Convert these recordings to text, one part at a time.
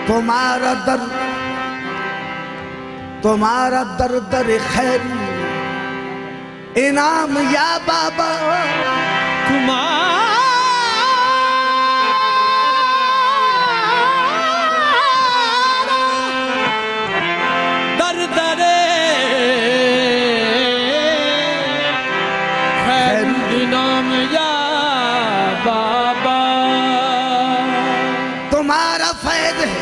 तुम्हारा दर दर खैर इनाम या बाबा, तुम्हारा दर दरे खैर इनाम या बाबा। तुम्हारा फैज़ है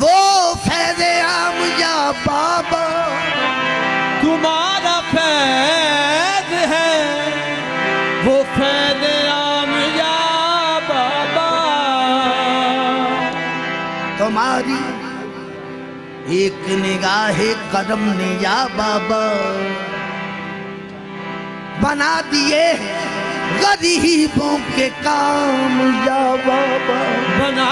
वो फैज़ आम या बाबा, तुम्हारा फैज़ है वो फैज़ आम या बाबा। तुम्हारी एक निगाहे करम ने या बाबा बना दिए गरीबों के काम या बाबा, बना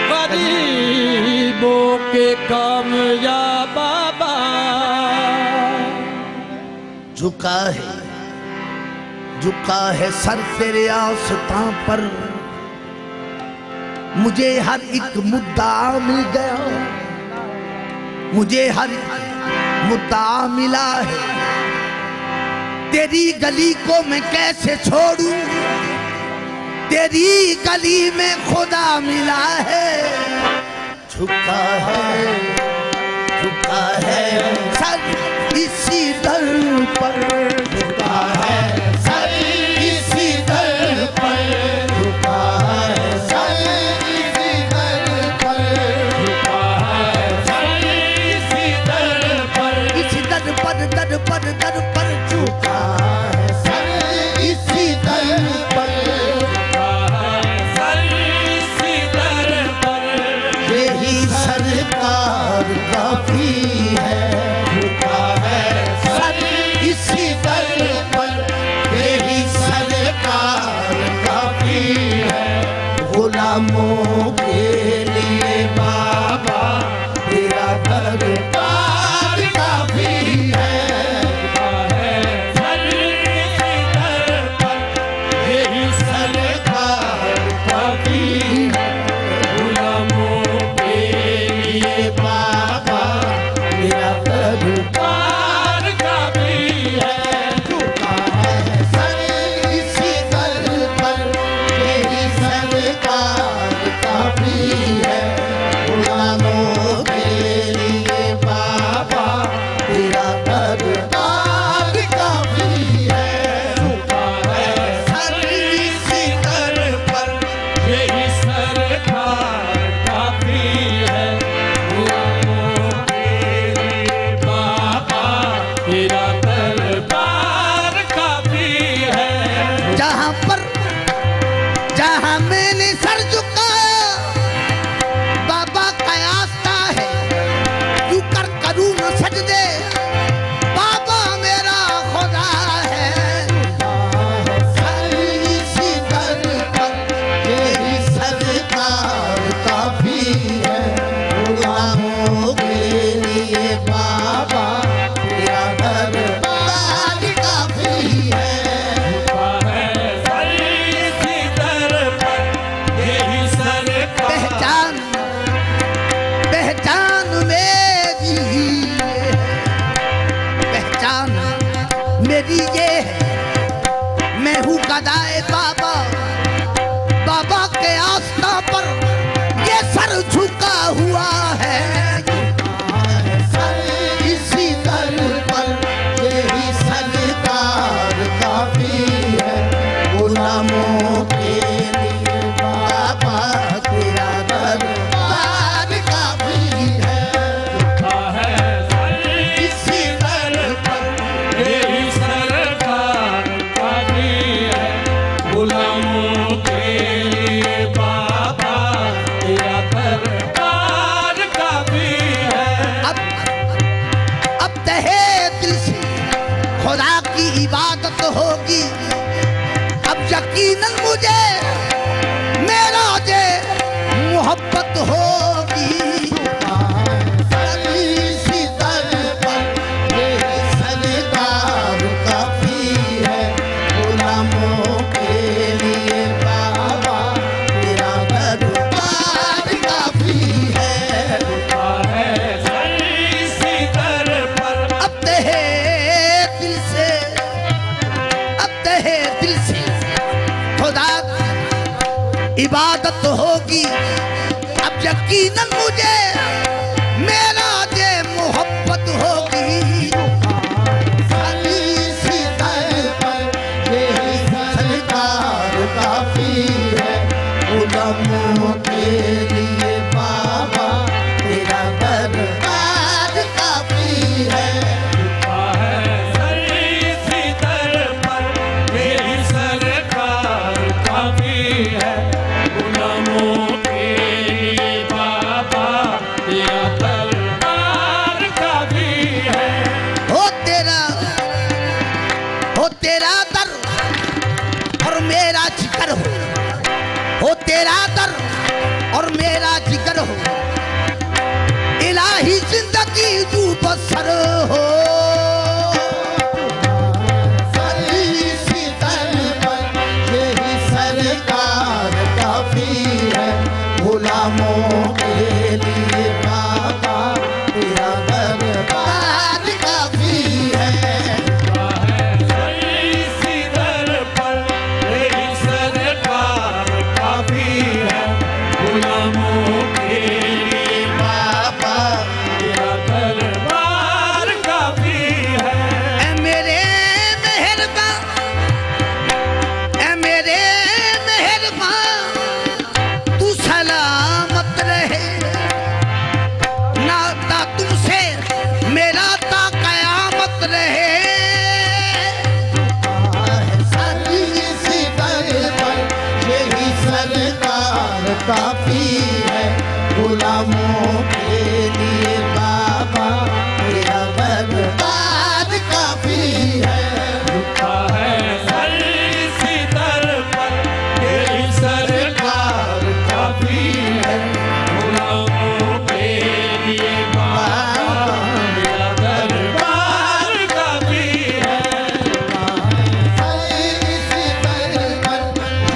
गरीबों के काम या बाबा। झुका है सर तेरे आस्तां पर, मुझे हर एक मुद्दा मिल गया, मुझे हर मुद्दा मिला है। तेरी गली को मैं कैसे छोड़ूं, तेरी गली में खुदा मिला है। झुका है सर इसी दर पर, झुका है सर इसी दर पर, झुका है सर इसी दर पर, झुका है सर इसी दर पर, इसी दर पर दर पर दर पर झुका है सर इसी दर पर, झुका है सर इसी दर पर। यही सरकार काफी है, झुका है सर इसी दर पर, यही सरकार काफी है। गुलामों के लिए बाबा तेरा दरबार काफी है, झुका है सर इसी दर पर, यही सरकार काफी है। गुलामों के लिए बाबा तेरा दरबार काफी है, झुका है सर इसी दर पर, यही सरकार काफी है। गुलामों के लिए बाबा तेरा दरबार काफी है, झुका है सर इसी दर पर, यही सरकार काफी है। गुलामों के लिए बाबा तेरा दरबार काफी है। जहाँ मैंने सर झुकाया बाबा का आस्था है, तू कर करूँ न सजदे बाबा मेरा खुदा है। सर इसी दर पर, यही सरकार काफी है। गुलामों के लिए बाबा तेरा दरबार काफी है। पहचान मेरी ये है, मैं हूँ गदाए बाबा, बाबा के आस्था पर ये सर झुका हुआ है। सर इसी दर पर, यही सरकार काफी है। गुलामों के लिए बाबा तेरा दरबार काफी है, झुका है सर इसी दर पर, यही सरकार काफी है। गुलामों के लिए बाबा तेरा दरबार काफी है। अब तहे दिल से खुदा की इबादत होगी, अब यकीनन मुझे मेरा जे मोहब्बत होगी। सर इसी दर पर, यही सरकार काफी है। गुलामों इबादत होगी अब यकीनन मुझे, मेरा जे मोहब्बत होगी। इसी दर पर यही सरकार काफी है, गुलामों के लिए बाबा तेरा दरबार काफी है। इसी दर पर यही सरकार काफी है, गुलामों के लिए बाबा तेरा दरबार काफी है। हो तेरा दर और मेरा जिगर हो तेरा दर और मेरा जिगर हो, इलाही जिंदगी तू बसर हो। इसी दर पर यही सरकार काफी है, गुलामों के लिए बाबा तेरा दरबार काफी है। इसी दर पर यही सरकार काफी है, गुलामों के लिए बाबा तेरा दरबार काफी है। ऐ मेरे मेहरबान तू सलामत रहे, नाता तुमसे मेरा ता कयामत रहे। इसी दर पर यही सरकार काफी है, गुलामों के लिए बाबा तेरा दरबार काफी है। इसी दर पर यही सरकार काफी है, गुलामों के लिए बाबा तेरा दरबार काफी है। इसी दर पर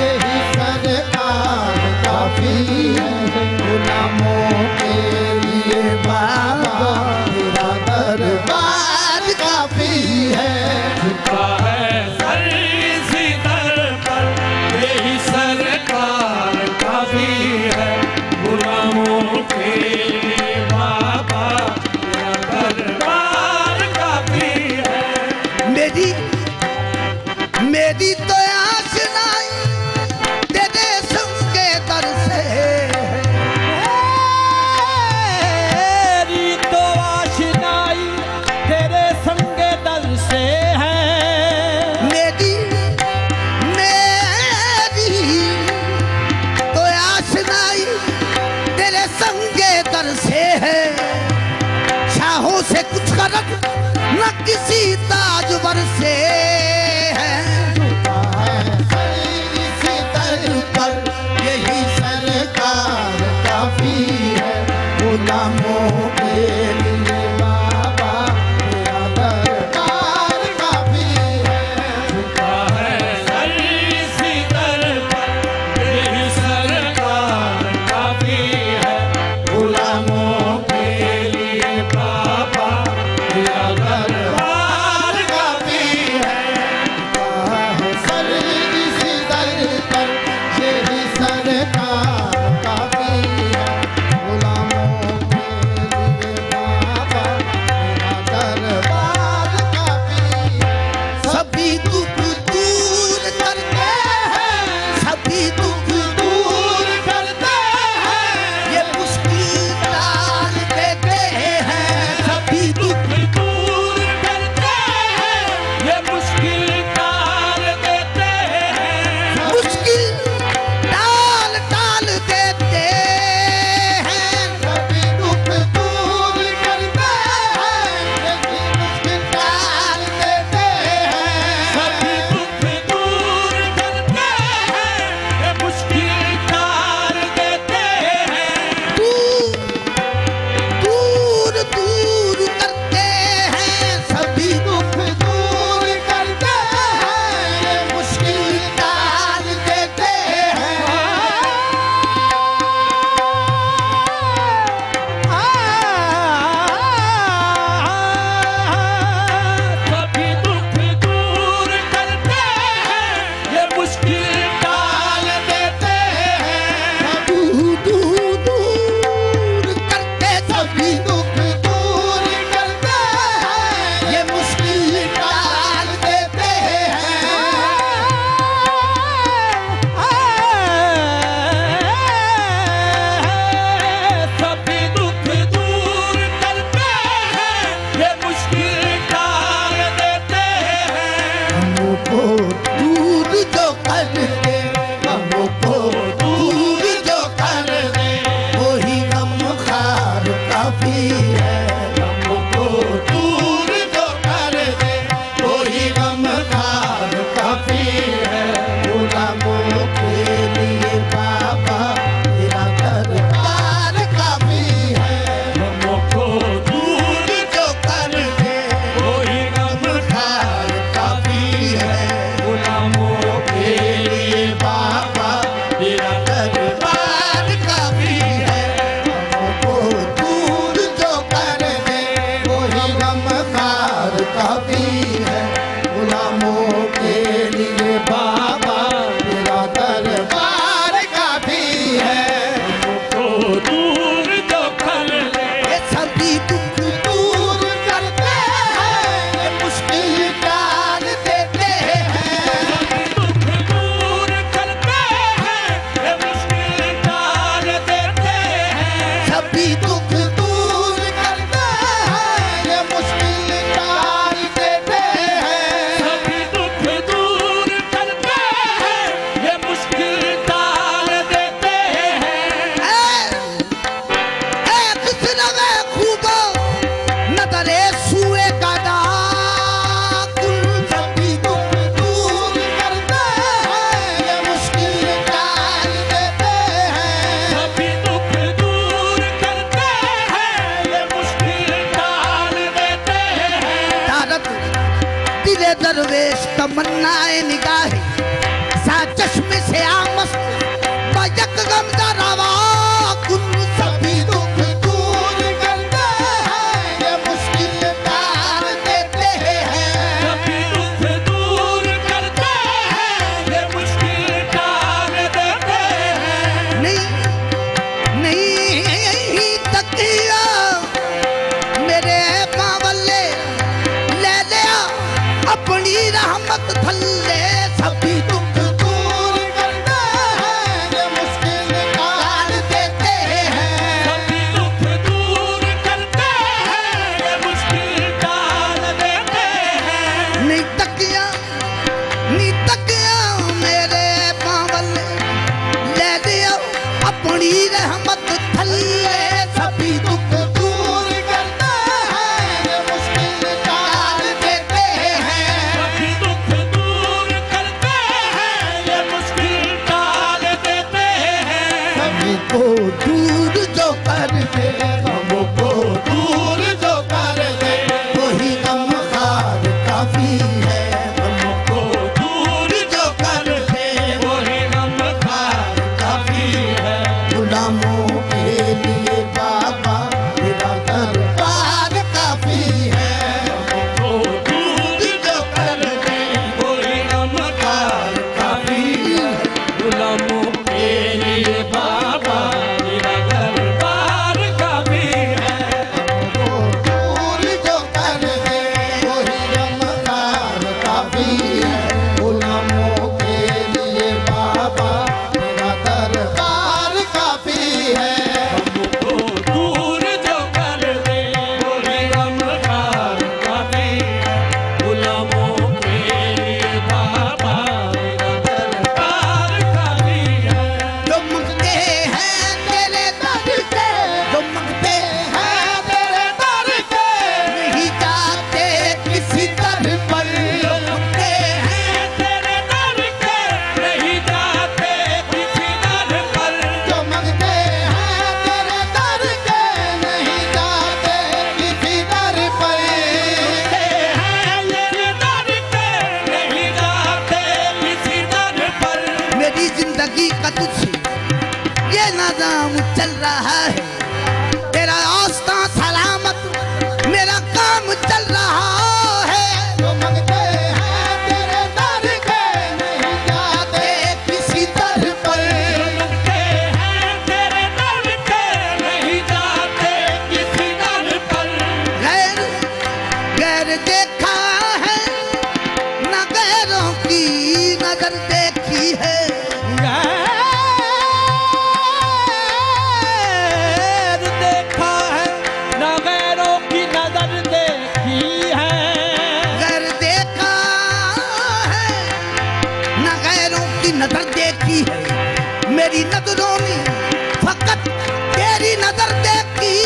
यही सरकार काफी है, गुलामों के लिए बाबा तेरा दरबार काफी है। इसी दर पर यही सरकार काफी है, गुलामों के लिए बाबा तेरा दरबार काफी है। मेरी तो आस नहीं तेरे संगे दर से, मेरी तो आशनाई तेरे संगे दल से है। मेरी तो आस नहीं तेरे संगे दर से है। शाहों से कुछ करक न किसी ताजवर से है। इसी दर पर यही सरकार काफी है, गुलामों के लिए बाबा तेरा दरबार काफी है। इसी दर पर यही सरकार काफी है, गुलामों के लिए बाबा तेरा दरबार काफी है। इसी दर पर यही सरकार काफी है, गुलामों के लिए दरवेश तमन्नाए निगाहे सा चश्मे से आमस बजक गमदा रवा कुन सभी दुख दूर करते हैं, ये मुश्किल तार देते हैं। सभी दुख दूर करते हैं, ये मुश्किल टाल देते हैं। नहीं तकिया मेरे बावले ले लिया अपनी रहमत थल्ले सभी दुख दूर करते हैं, ये मुश्किल तार देते हैं। सभी दुख दूर करते हैं, ये मुश्किल टाल देते हैं। नहीं तकिया मेरे बावले ले लिया अपनी रहमत थल्ले सभी दुख दूर करते हैं, ये मुश्किल तार देते हैं। सभी दुख दूर करते हैं, ये मुश्किल टाल देते हैं। सभी को दूर जो कर दे, गमों को दूर जो कर दे, वही गमखार काफी है। गमों को दूर जो कर दे, वही गमखार काफी है। गुलामों के लिए बाबा तेरा दरबार काफी है। को दूर जो कर दे, वही गमखार काफी है। गुलामों के लिए बाबा तेरा दरबार काफी है। को दूर जो कर दे, वही गमखार काफी है। गुलामों के लिए बाबा तेरा दरबार काफी है। को दूर जो कर दे, वही गमखार काफी है। गुलामों के लिए बाबा तेरा दरबार काफी है। जो मंगते हैं तेरे दर से जो मंगते हैं तेरे दर से नहीं जाते किसी दर पर जो मंगते हैं तेरे दर के नहीं जाते किसी दर पर। जो मंगते हैं तेरे दर के, नहीं जाते किसी दर पर। हैं तेरे दर के नहीं जाते किसी दर पर। मेरी जिंदगी का तुझसे ये नादाम चल रहा है तेरा आस्था सलामत मेरा काम चल रहा है जो मंगते हैं तेरे दर के, नहीं जाते किसी दर पर। मंगते हैं तेरे दर के नहीं जाते किसी दर पर। गैर गैर देखा है न गैरों की नजर देखी है गैर देखा है न गैरों की नजर देखी है। गैर देखा है न गैरों की नजर देखी है मेरी नजरों ने फकत तेरी नजर देखी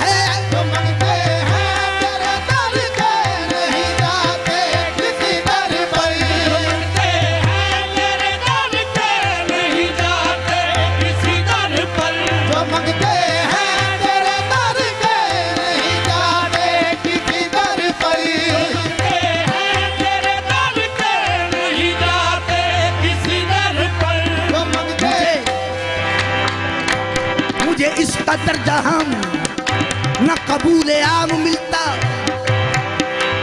है जो मंगते हैं तेरे दर के, नहीं जाते किसी दर पर। मंगते हैं तेरे दर के नहीं जाते किसी दर पर। जो मंगते हैं तेरे दर के, नहीं जाते किसी दर पर। मंगते हैं तेरे दर के नहीं जाते किसी दर पर। जो मंगते मुझे इस कदर जहां न कबूल आम मिलता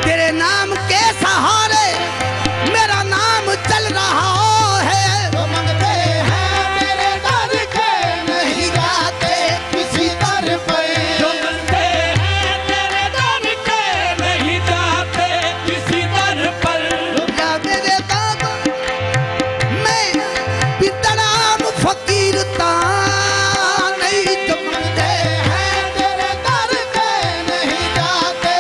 तेरे नाम के सहारे मेरा नाम चल रहा है जो मंगते हैं तेरे दर के, नहीं जाते किसी दर पर। जो मंगते हैं तेरे दर के नहीं जाते किसी दर पर। या मेरे बाबा मैं बितराम फकीर ता नहीं जो मंगते हैं तेरे दर के, नहीं जाते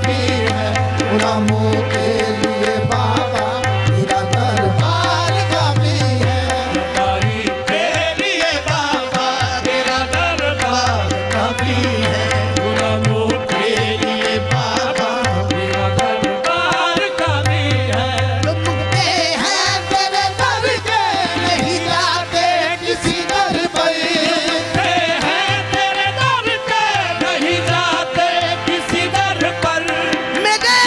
काफी है गुलामों के लिए बाबा तेरा दरबार काफी है व्यापारी के लिए बाबा तेरा दरबार काफी है गुलामों के लिए बाबा तेरा दरबार काफी है जो मंगते हैं तेरे दर के नहीं जाते किसी दर पर ते हैं तेरे दर पे नहीं जाते किसी दर पर मेरे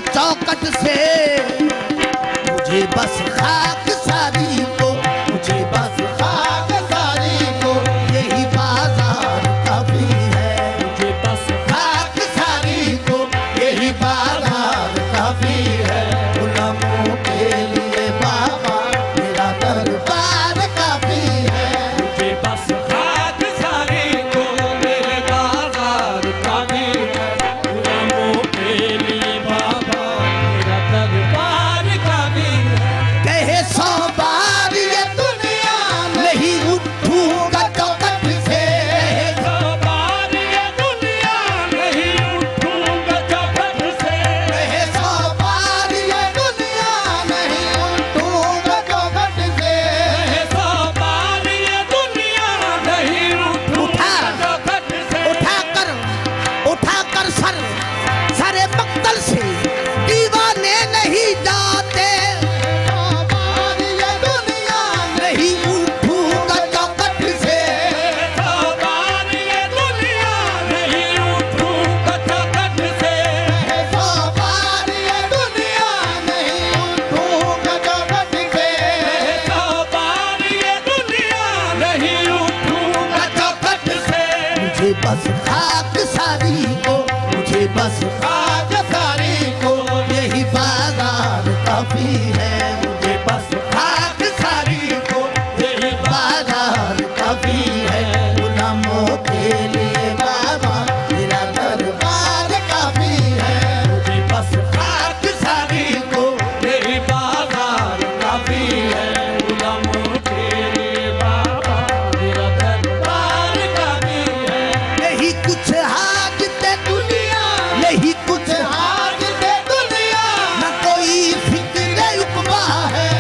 चौखट से मुझे बस खाक सारी को, मुझे बस खाक सारी को, यही बाजार काफी है। मुझे बस खाक सारी को, यही बाजार काफी है। गुलामों के लिए बाबा मेरा दरबार काफी है। मुझे बस खाक सारी को, मेरे बाजार काफी है। गुलामों के लिए बाबा मेरा दरबार काफी है। कहे 100 बार ये दुनिया नहीं उठूंगा चौखट से। तो बार ये दुनिया नहीं उठूंगा चौखट से। कहे 100 बार ये दुनिया नहीं उठूंगा चौखट से। तो बार ये दुनिया नहीं उठूंगा चौखट से। उठाकर सर सरे मक्तल से दीवाने नहीं जाते। 100 बार ये दुनिया नहीं उठूंगा चौखट से। तो बार ये दुनिया नहीं उठूंगा चौखट से। 100 बार ये दुनिया नहीं उठूंगा चौखट से। तो बार ये दुनिया नहीं उठूंगा चौखट से। मुझे बस खाक सारी को, मुझे बस खाक सारी को, यही बाजार काफी है। मुझे बस खाक सारी को, यही बाजार काफी है। गुलामों के लिए बाबा मेरा दरबार काफी है। मुझे बस खाक सारी को, मेरी बाजार काफी है। गुलामों के लिए बाबा मेरा दरबार काफी है। यही कुछ हाजते दुनिया, यही कुछ हाजते दुनिया, न कोई फिक्र उकबा है।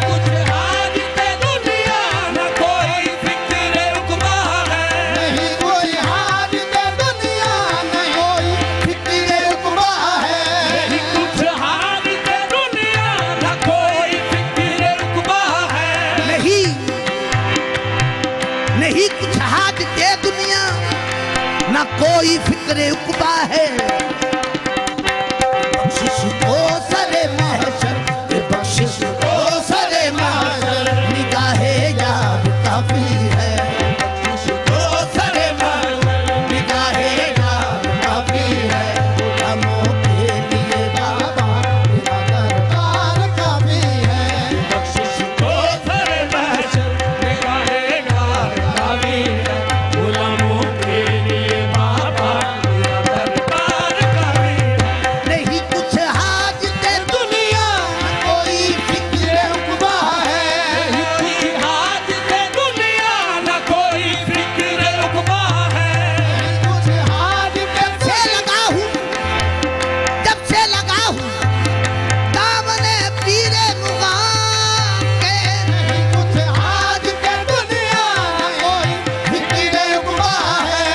कुछ हाजते दुनिया न कोई फिक्र उकबा है। नहीं कोई हाजते दुनिया, न कोई फिक्र उकबा है। कुछ हाजते दुनिया न कोई फिक्र उकबा है। नहीं नहीं कुछ हाजते दुनिया, न कोई फिक्र उकबा है। बख्शिश को सरे महशर, बख्शिश को सरे महशर, निगाहे यार काफी है। बख्शिश को सरे महशर, निगाहे यार काफी है। गुलामों के लिए बाबा मेरा दरबार काफी है। बख्शिश को सरे महशर, मेरा हेगार काफी है। गुलामों के लिए बाबा मेरा दरबार काफी है। नहीं कुछ हाजते दुनिया, न कोई फिक्र उकबा है। कोई हाजते दुनिया न कोई फिक्र उकबा है। कुछ हाजते से लगा हूँ, जब से लगा हूँ दामने पीरे मुगाम के। नहीं कुछ हाजते दुनिया, न कोई फिक्र उकबा है।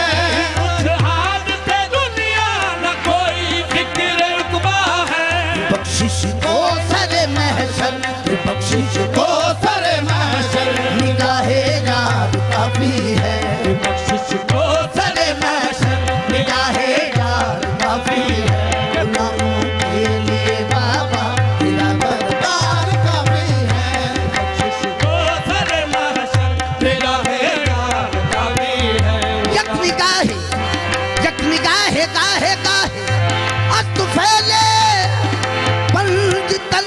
कुछ हाजते दुनिया न कोई फिक्र उकबा है। बख्शिश को सरे महशर, बख्शिश को सरे महशर, निगाहे यार काफी है। बख्शिश को सरे महशर, निगाहे यार काफी है। गुलामों के लिए बाबा मेरा दरबार काफी है। बख्शिश को सरे महशर, तेरा हेगार काफी है। यक निगाहे गाहे गाहे अस्त फैले पंज तन।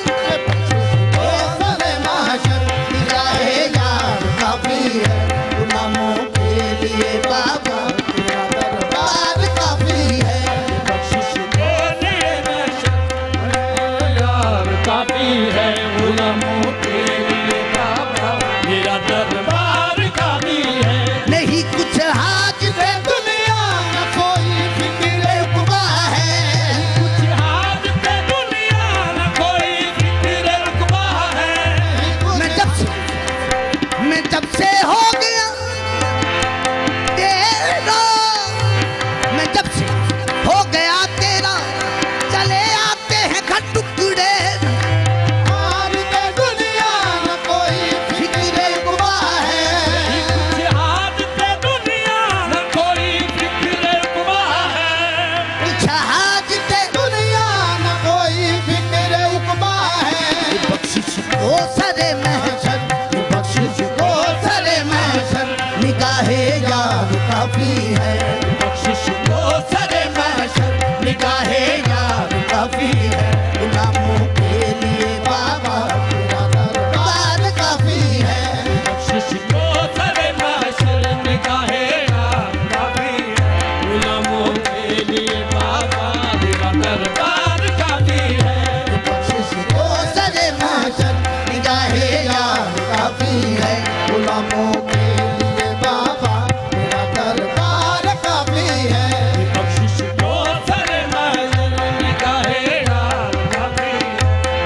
ओ सरे महशर, निगाहे यार काफी है। गुलामों के लिए बाबा मेरा दरबार काफी है। बख्शिश को लिए महशर, यार काफी है। गुलामों के लिए बाबा मेरा दरबार काफी है। नहीं कुछ हाजते दुनिया, न कोई फिक्र उकबा है। कुछ हाजते दुनिया न कोई फिक्र उकबा है। मैं जब से हो गया तेरा, मैं जब से हो गया तेरा, चले आते हैं घर टुकड़े। हाजते दुनिया, न कोई फिक्र उकबा है। कुछ हाजते दुनिया न कोई काफी है बख्शिश को सरे महशर निगाहे यार काफी है गुलामों के लिए बाबा तेरा दरबार काफी है बख्शिश को सरे महशर निगाहे यार काफी है गुलामों के लिए बाबा तेरा दरबार काफी है बख्शिश को सरे महशर निगाहे यार काफी है गुलामों के लिए बाबा तेरा दरबार काफी है बख्शिश को सरे महशर निगाहे यार काफी है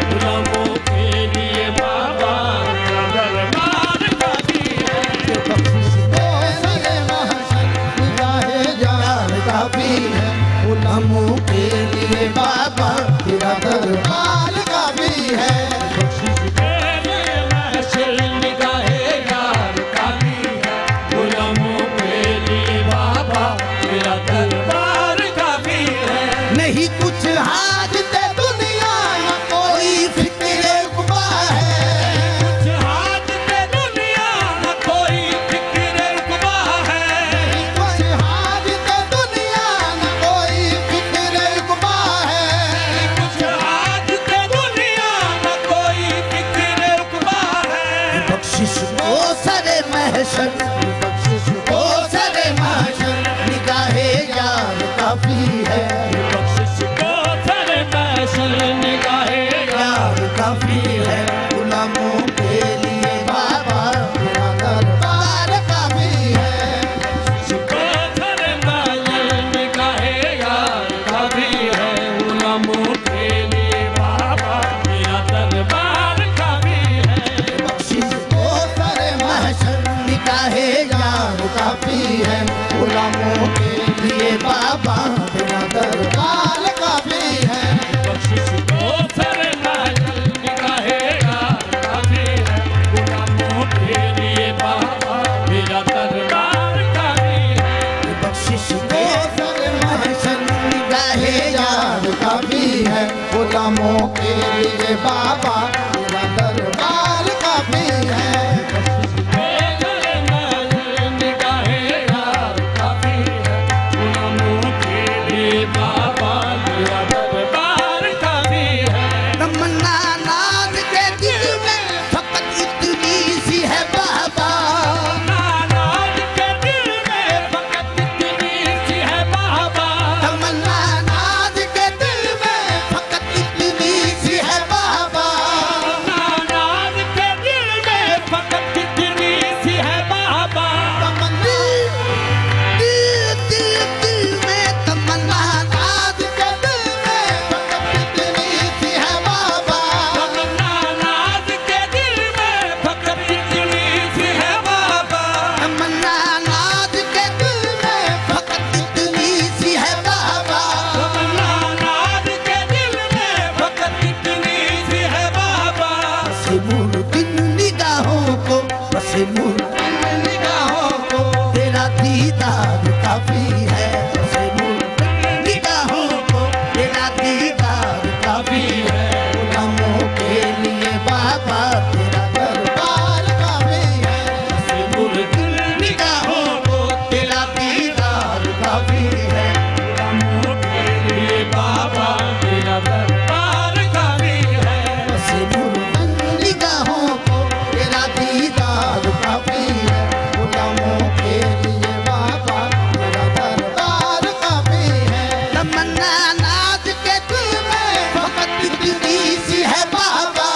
गुलामों के लिए बाबा तेरा दरबार काफी है बख्शिश को सरे महशर निगाहे यार काफी है गुलामों के लिए बाबा तेरा दरबार काफी है बख्शिश के लिए महशर निगाहे यार काफी है गुलामों के लिए बाबा तेरा दरबार काफी है नहीं कुछ हाजते दुनिया न कोई फिक्र उबा है कुछ हाथ पे दुनिया न कोई फिक्र रुकबा है कुछ हाजते दुनिया न कोई फिक्र उबा है कुछ हाथ पे दुनिया न कोई फिक्र रुकबा है बख्शिश को सरे महशर बख्शिश को सरे महशर निगाहे यार काफी है बख्शिश को सरे महशर निगाहे यार काफी है गुलामों के लिए बाबा तेरा दरबार काफी है को सरे महशर निगाहे यार काफी है गुलामों के लिए बाबा तेरा दरबार काफी है बख्शिश को सरे महशर निगाहे यार काफी है गुलामों के लिए बाबा तेरा दरबार काफी है बख्शिश को सरे महशर निगाहे यार काफी है गुलामों के लिए बाबा तेरा दरबार काफी है बख्शिश को सरे महशर निगाहे यार काफी है गुलामों के लिए बाबा तेरा दरबार काफी है सरे महशर निगाहे यार काफी है गुलामों के लिए बाबा तेरा दरबार काफी है तमन्ना नाज के दिल में फकत इतनी सी है बाबा नानाज के दिल में फकत इतनी सी है बाबा तमन्ना नाज के दिल में फकत इतनी सी है बाबा नानाज के दिल में फकत इतनी सी है बाबा तमन्ना दिल में तमन्ना नाज के दिल में फकत इतनी सी है बाबा नानाज के दिल में फकत इतनी सी है बाबा तमन्ना नाज के दिल में फकत इतनी सी है बाबा नानाज के दिल में फकत इतनी सी है बाबा बसे मुर्दिन निगाहों को बसे मुर्दिन निगाहों को तेरा दीदार काफी है बसे मुर्दिन निगाहों को तेरा दीदार काफी है गुलामों के लिए बाबा तेरा दरबार काफी है बसे मुर्दिन निगाहों को तेरा दीदार काफी है गुलामों के लिए बाबा तेरा दरबार काफी है बसे मुर्दिन निगाहों को तेरा दीदार काफी है गुलामों के लिए बाबा तेरा दरबार काफी है तमन्ना नाज के दिल में फकत इतनी सी है बाबा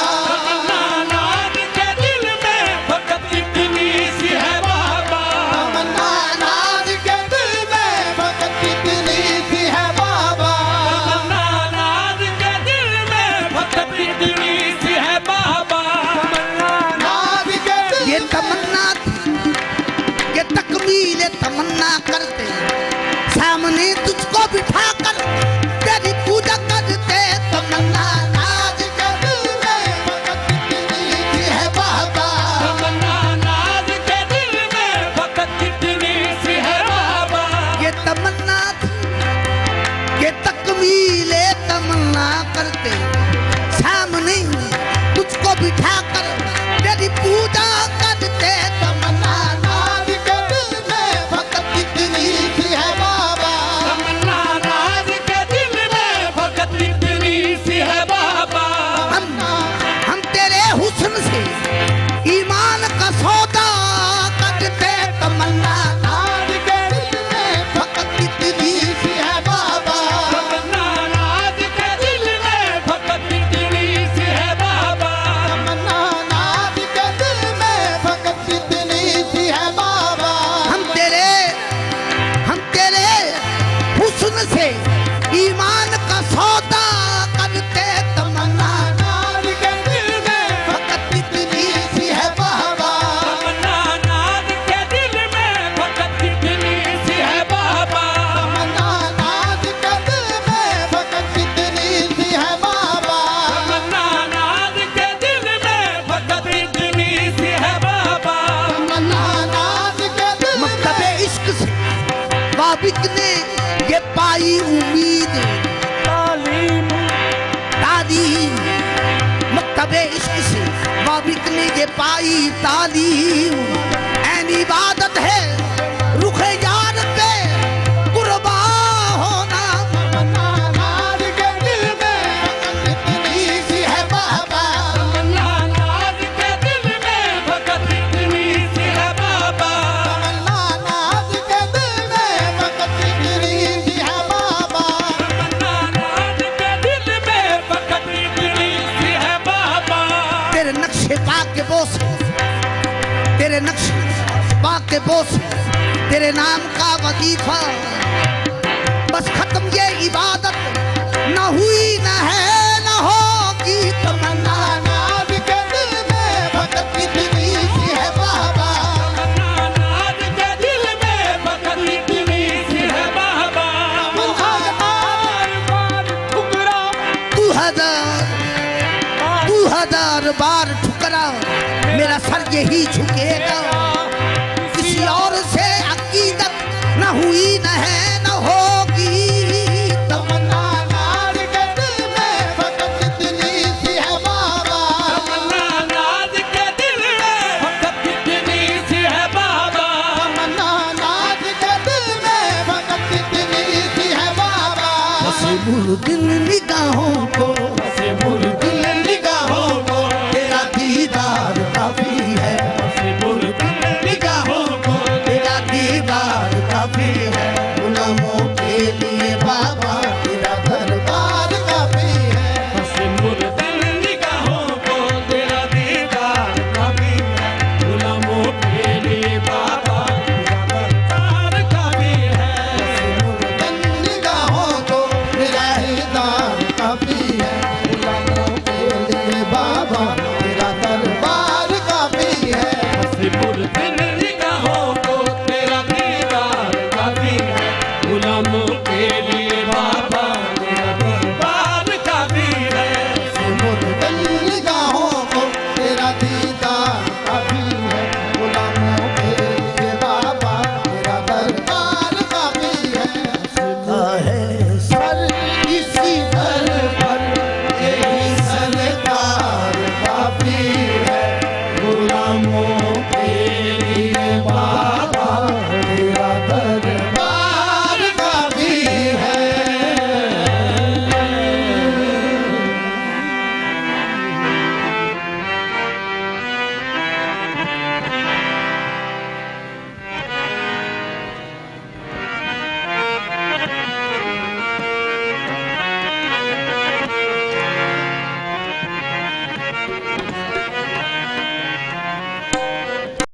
नानाज के दिल में फकत इतनी सी है बाबा तमन्ना नाज के दिल में फकत इतनी सी है बाबा नानाज के दिल में फकत इतनी सी है बाबा नाज के दिल ये तमन्ना ये तकमील तमन्ना करते सामने तुझको बिठा कर तेरी पूजा करते तमन्ना नाज के दिल में फकत इतनी सी है बाबा नानाज के दिल में फकत इतनी सी है बाबा ये तमन्ना ये तकमील तमन्ना करते सामने तुझको बिठा कर तेरी पूजा करते तमन्ना नाज के दिल में फकत इतनी वाबिक ने ये पाई उम्मीद तालीम तालीम मकतबे इश्क से वाबिक ने ये पाई तालीम ऐन इबादत है रुखे यार पे कुर्बा होना नाज के दिल में कितनी सी है बाबा तमन्ना नाज के दिल में फकत इतनी सी है बाबा नाज के दिल में फकत कितनी सी है बाबा तमन्ना नाज के दिल में फकत इतनी सी है बाबा तेरे नक्शे पाक के बोस तेरे नक्शे पाक के बोस तेरे नाम का वजीफा बस खत्म ये इबादत न हुई न है न होगी तमन्ना नाज के दिल में फकत कितनी सी है बाबा तमन्ना नाज के दिल में फकत इतनी सी है बाबा ठुकरा तू हजार बार ठुकरा मेरा सर यही झुकेगा किसी और से अकीदत न हुई न है न होगी तमन्ना नाज के दिल में फकत कितनी सी है बाबा तमन्ना नाज के दिल में फकत इतनी सी है बाबा तमन्ना नाज के दिल में फकत कितनी सी है बाबा दिल निगाहों को से मुर्दिल निगाहों को तेरा दीदार काफी है से मुर्दिल निगाहों को तेरा दीदार काफी है